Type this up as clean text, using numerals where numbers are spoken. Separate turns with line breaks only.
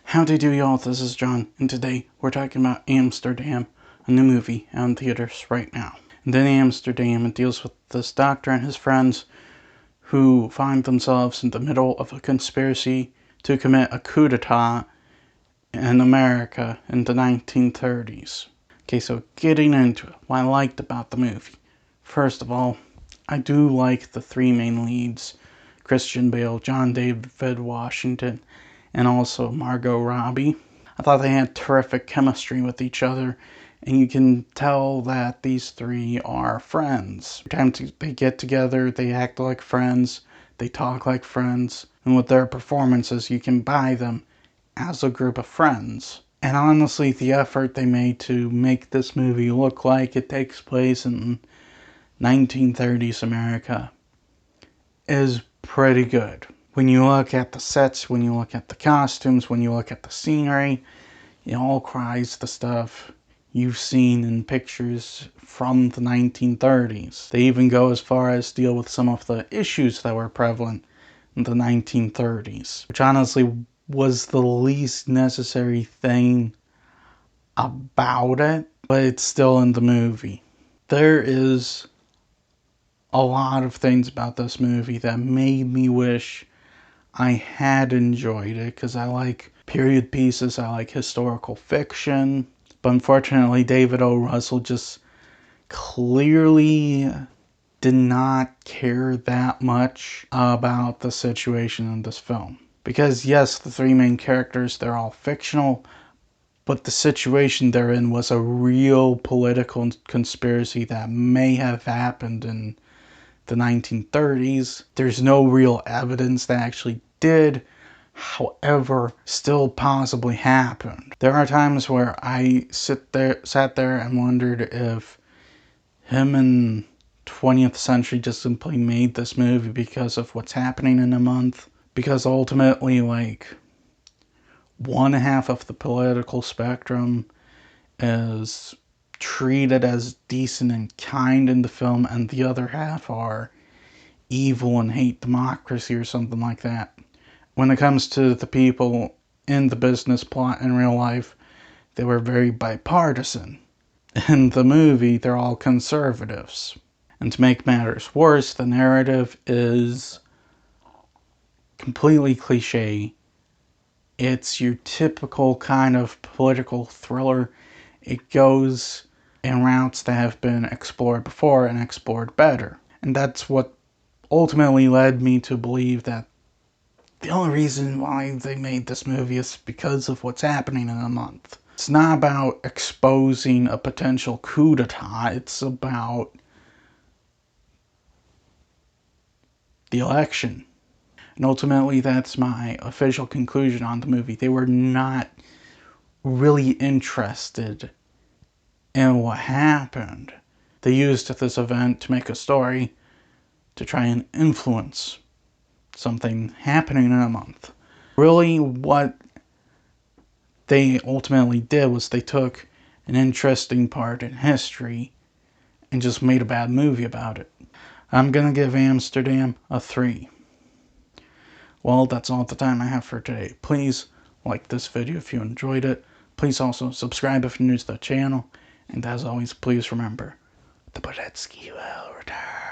Howdy do y'all, this is John, and today we're talking about Amsterdam, a new movie out in theaters right now. And in Amsterdam, it deals with this doctor and his friends who find themselves in the middle of a conspiracy to commit a coup d'etat in America in the 1930s. Okay, so getting into it, what I liked about the movie. First of all, I do like the three main leads, Christian Bale, John David Washington, and also Margot Robbie. I thought they had terrific chemistry with each other, and you can tell that these three are friends. Every time they get together, they act like friends, they talk like friends, and with their performances, you can buy them as a group of friends. And honestly, the effort they made to make this movie look like it takes place in 1930s America is pretty good. When you look at the sets, when you look at the costumes, when you look at the scenery, it all cries the stuff you've seen in pictures from the 1930s. They even go as far as deal with some of the issues that were prevalent in the 1930s, which honestly was the least necessary thing about it, but it's still in the movie. There is a lot of things about this movie that made me wish I had enjoyed it, because I like period pieces, I like historical fiction, but unfortunately David O. Russell just clearly did not care that much about the situation in this film. Because yes, the three main characters, they're all fictional, but the situation they're in was a real political conspiracy that may have happened in the 1930s. There's no real evidence that actually did, however, still possibly happened. There are times where I sat there and wondered if him and 20th Century just simply made this movie because of what's happening in a month. Because ultimately, like, one half of the political spectrum is treated as decent and kind in the film, and the other half are evil and hate democracy or something like that. When it comes to the people in the business plot in real life, they were very bipartisan. In the movie, they're all conservatives. And to make matters worse, the narrative is completely cliche. It's your typical kind of political thriller. It goes in routes that have been explored before and explored better. And that's what ultimately led me to believe that the only reason why they made this movie is because of what's happening in a month. It's not about exposing a potential coup d'etat, it's about the election. And ultimately, that's my official conclusion on the movie. They were not really interested in what happened. They used this event to make a story to try and influence something happening in a month. Really, what they ultimately did was they took an interesting part in history and just made a bad movie about it. I'm gonna give Amsterdam a 3. Well, that's all the time I have for today. Please like this video if you enjoyed it. Please also subscribe if you're new to the channel. And as always, please remember, the Bodetsky will return.